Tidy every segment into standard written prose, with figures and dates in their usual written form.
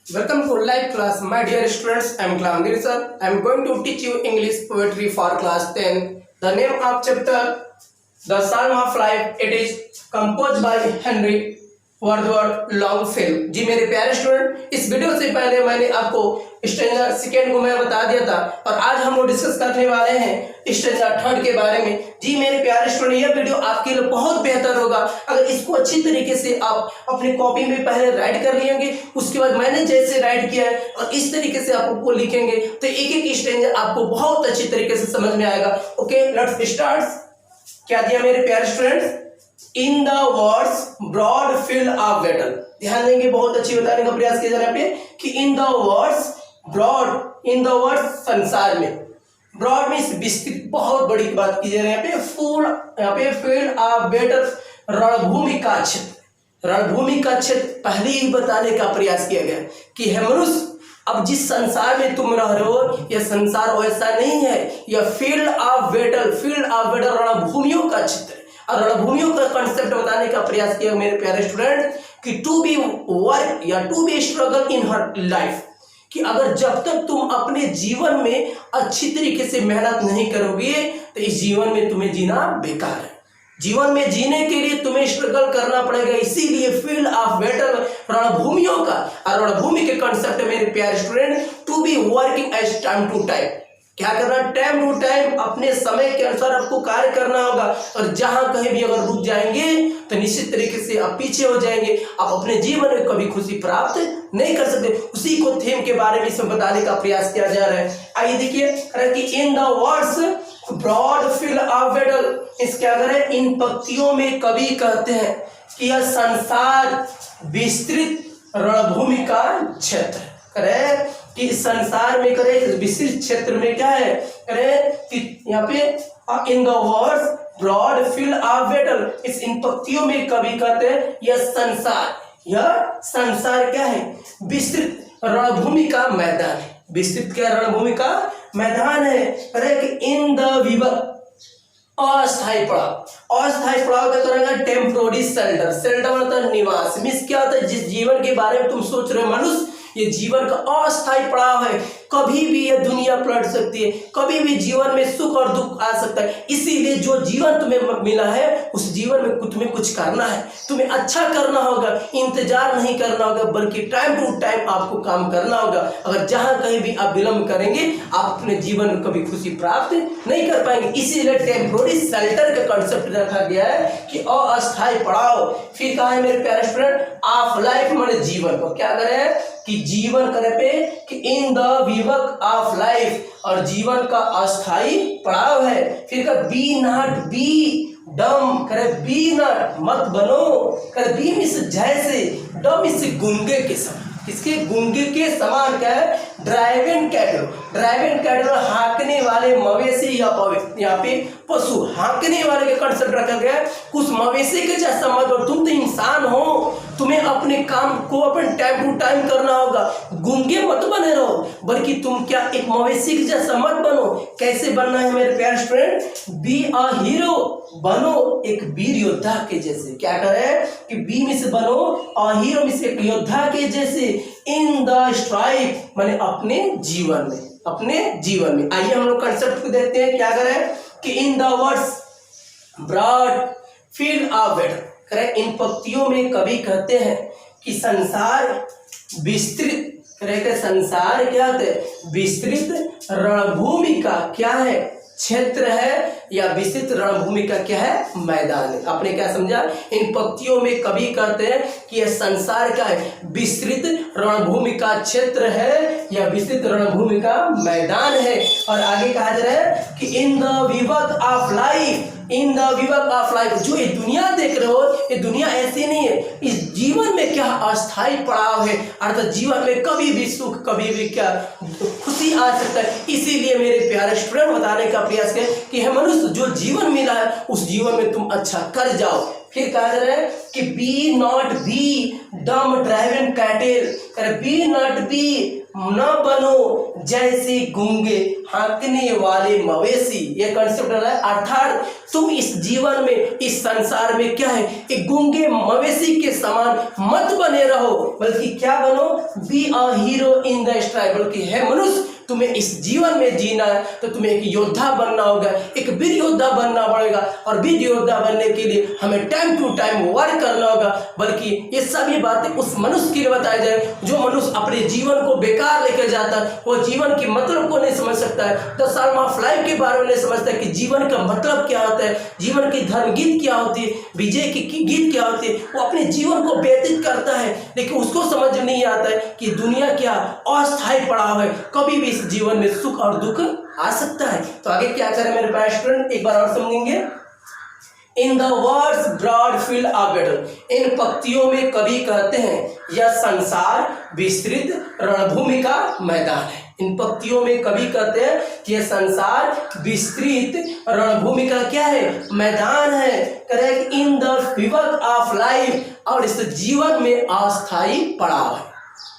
Welcome to live class, my dear students. I am Klamgiri sir. I am going to teach you English poetry for class 10. The name of chapter, The Psalm of Life. It is composed by Henry Wadsworth Longfellow. जी मेरे प्यारे student, इस video से पहले मैंने आपको stanza second को मैं बता दिया था और आज हम लोग डिस्कस करने वाले हैं स्टैंजा थर्ड के बारे में। जी मेरे प्यारे स्टूडेंट, यह वीडियो आपके लिए बहुत बेहतर होगा अगर इसको अच्छी तरीके से आप अपनी कॉपी में पहले राइट कर लेंगे, उसके बाद मैंने जैसे राइट किया है और इस तरीके से आप उसको लिखेंगे तो एक एक स्टैंजा आपको बहुत अच्छी तरीके से समझ में आएगा। Okay, let's start. क्या दिया मेरे प्यारे student? In the words broad field of battle. ध्यान देंगे, बहुत अच्छी बताने का प्रयास किया जा रहा है यहाँ पे कि in the words broad, in the world's संसार में, ब्रॉड मीन्स विस्तृत, बहुत बड़ी बात की जा रही है यहाँ पे। फूल, यहाँ पे फील्ड ऑफ बैटल, रणभूमि का क्षेत्र। रणभूमि का क्षेत्र पहले ही बताने का प्रयास किया गया कि है मनुष्य, अब जिस संसार में तुम रह रहे हो यह संसार वैसा नहीं है, यह field of battle, field of battle रणभूमियों का क्षेत्र। और रणभूमियों का कंसेप्ट बताने का प्रयास किया मेरे प्यारे स्टूडेंट कि टू बी वर्क या to be struggle in her life, कि अगर जब तक तुम अपने जीवन में अच्छी तरीके से मेहनत नहीं करोगे तो इस जीवन में तुम्हें जीना बेकार है। जीवन में जीने के लिए तुम्हें स्ट्रगल करना पड़ेगा, इसीलिए फील्ड ऑफ बैटल रणभूमियों का। और रणभूमि के कंसेप्ट मेरे प्यारे student to be working as time to time, क्या करना, टाइम टू टाइम अपने समय के अनुसार आपको कार्य करना होगा। और जहां कहीं भी अगर रुक जाएंगे तो निश्चित तरीके से आप पीछे हो जाएंगे, आप अपने जीवन में कभी खुशी प्राप्त नहीं कर सकते। उसी को थीम के बारे में इसमें बताने का प्रयास किया जा रहा है। आइए देखिए कि in the words broad field of battle, इस क्या करें, इन पंक्तियों में कवि कहते हैं कि यह संसार विस्तृत रणभूमि का क्षेत्र करे, कि संसार में करे विस्तृत क्षेत्र में क्या है करे कि यहाँ पे in the words broad field of battle, इस इन पंक्तियों में कवि कहते हैं यह संसार क्या है, विस्तृत रणभूमि का मैदान है। विस्तृत क्या रणभूमि का मैदान है। अरे कि इन द विभक्त अस्थायी पड़ाव, अस्थायी पड़ाव क्या करेगा, टेम्पोररी शेल्टर, शेल्टर मतलब निवास। मिस क्या होता है, जिस जीवन के बारे में तुम सोच रहे हो मनुष्य, ये जीवन का अस्थायी पड़ाव है, कभी भी यह दुनिया पलट सकती है, कभी भी जीवन में सुख और दुख आ सकता है। इसीलिए जो जीवन तुम्हें मिला है उस जीवन में तुम्हें कुछ करना है, तुम्हें अच्छा करना होगा, इंतजार नहीं करना होगा बल्कि टाइम टू टाइम आपको काम करना होगा। अगर जहां कहीं भी आप विलंब करेंगे आप अपने जीवन में कभी खुशी प्राप्त नहीं कर पाएंगे। इसीलिए टेम्पोररी शेल्टर का कंसेप्ट रखा गया है कि अस्थायी पड़ाव। फिर कहा है मेरे प्यारे स्टूडेंट ऑफ लाइफ, माने जीवन को क्या करें कि जीवन करे पे कि in the bivouac of life, और जीवन का अस्थाई पड़ाव है। फिर कर बी नॉट बी डम, करे बी नॉट मत बनो, करे बी मिस जैसे, डम मिस गुंगे के समान, किसके गुंगे के समान क्या है, ड्राइविंग कैटल, ड्राइविंग कैटल हाँकने वाले मवेशी या यहाँ पे पशु, हाँकने वाले का कंसेप्ट रखा गया है। कुछ मवेशी के जैसा मत बनो, तुम तो इंसान हो, तुम्हें अपने काम को अपन टाइम टू टाइम करना होगा, गुंगे मत बने रहो बल्कि तुम क्या एक मवेशी के जैसा मत बनो। कैसे बनना है मेरे प्यारे स्टूडेंट, बी अ हीरो, बनो एक वीर योद्धा के जैसे। क्या करें कि बी में से बनो अ हीरो में से एक योद्धा के जैसे, इन द स्ट्राइफ माने अपने जीवन में, अपने जीवन में। आइए हम लोग कंसेप्ट को देखते हैं। क्या करें कि in the words broad field of battle, करें इन पंक्तियों में कवि कहते हैं कि संसार विस्तृत, करें संसार क्या है, विस्तृत रणभूमि का क्या है, क्षेत्र है, या विस्तृत रणभूमि का क्या है, मैदान है। आपने क्या समझा, इन पंक्तियों में कवि कहते हैं कि यह संसार का है, विस्तृत रणभूमि का क्षेत्र है या विस्तृत रणभूमि का मैदान है। और आगे कहा जा रहा है कि in the bivouac of life, in the bivouac of life, जो ये दुनिया देख रहे हो ये दुनिया ऐसी नहीं है, इस जीवन में क्या अस्थायी पड़ाव है, अर्थात जीवन में कभी भी सुख कभी भी क्या खुशी आ सकता है। इसीलिए मेरे प्यारे स्टूडेंट बताने का प्रयास करें कि है मनुष्य जो जीवन मिला है उस जीवन में तुम अच्छा कर जाओ। फिर कहा जा रहा है कि be not be dumb driving cattle, be not be न बनो जैसे गूंगे हाँकने वाले मवेशी। ये कंसेप्ट है, अर्थात तुम इस जीवन में, इस संसार में क्या है, एक गूंगे मवेशी के समान मत बने रहो, बल्कि क्या बनो, be a hero in the strike, बल्कि है मनुष्य, तुम्हें इस जीवन में जीना है तो तुम्हें एक योद्धा बनना होगा, एक वीर योद्धा बनना पड़ेगा। और वीर योद्धा बनने के लिए हमें टाइम टू टाइम वर्क करना होगा। बल्कि ये सभी बातें उस मनुष्य के लिए बताई जाए जो मनुष्य अपने जीवन को बेकार लेकर जाता है, वो जीवन के मतलब को नहीं समझ सकता है, द साल्म ऑफ लाइफ के बारे में नहीं समझता है कि जीवन का मतलब क्या होता है, जीवन की धर्म गीत क्या होती है, विजय की गीत क्या होती है। वो अपने जीवन को व्यतीत करता है, लेकिन उसको समझ नहीं आता है कि दुनिया क्या अस्थायी पड़ाव है, कभी भी इस जीवन में सुख और दुख आ सकता है। तो आगे क्या करें मेरे प्यारे स्टूडेंट, एक बार और समझेंगे। In the words broad field of battle, इन पंक्तियों में कवि कहते हैं यह संसार विस्तृत रणभूमि का मैदान है। इन पंक्तियों में कवि कहते हैं कि यह संसार विस्तृत रणभूमि का क्या है, मैदान है। Correct, in the bivouac of life, और इस जीवन में अस्थायी पड़ाव है,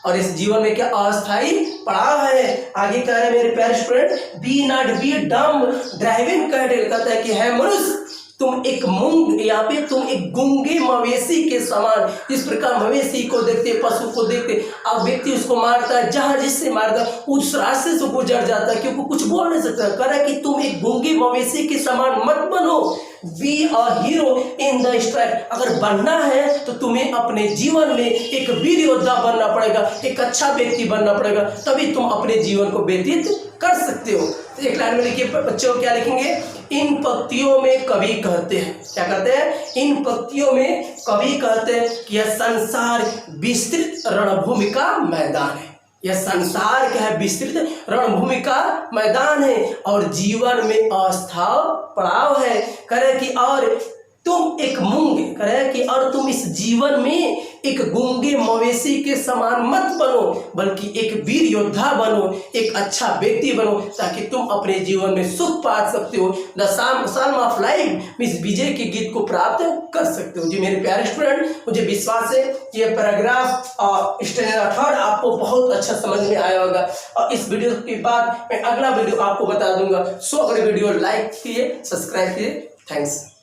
और इस जीवन में क्या अस्थायी पड़ाव है। आगे कह रहे मेरे प्यारे student, be not be dumb driving cattle, कहता है कि है मनुष्य तुम एक मूंग, यहाँ पे तुम एक गूंगे मवेशी के समान, जिस प्रकार मवेशी को देखते, पशु को देखते, अब व्यक्ति उसको मारता है, जहां जिससे मारता है उस रास्ते से गुजर जाता है क्योंकि कुछ बोल नहीं सकता। कह रहा है कि तुम एक गूंगे मवेशी के समान मत बनो, be a hero in the strike. अगर बनना है तो तुम्हें अपने जीवन में एक वीर योद्धा बनना पड़ेगा, एक अच्छा व्यक्ति बनना पड़ेगा, तभी तुम अपने जीवन को व्यतीत कर सकते हो। तो एक लाइन में लिखिए बच्चों, क्या लिखेंगे, इन पंक्तियों में कवि कहते हैं, क्या कहते हैं, इन पंक्तियों में कवि कहते हैं कि यह संसार विस्तृत रणभूमि का मैदान है। यह संसार क्या है, विस्तृत रणभूमि का मैदान है और जीवन में अस्थायी पड़ाव है। करे कि और तुम एक मूंगे, करे कि और तुम इस जीवन में एक गूंगे मवेशी के समान मत बनो, बल्कि एक वीर योद्धा बनो, एक अच्छा व्यक्ति बनो, ताकि तुम अपने जीवन में सुख पा सकते हो, द साल्म ऑफ लाइफ इस विजय के गीत को प्राप्त कर सकते हो। जी मेरे प्यारे स्टूडेंट, मुझे विश्वास है कि ये पैराग्राफ स्टैंडर्ड थर्ड आपको बहुत अच्छा समझ में आया होगा। और इस वीडियो के बाद मैं अगला वीडियो आपको बता दूंगा। सो अगर वीडियो लाइक किए, सब्सक्राइब किए, थैंक्स।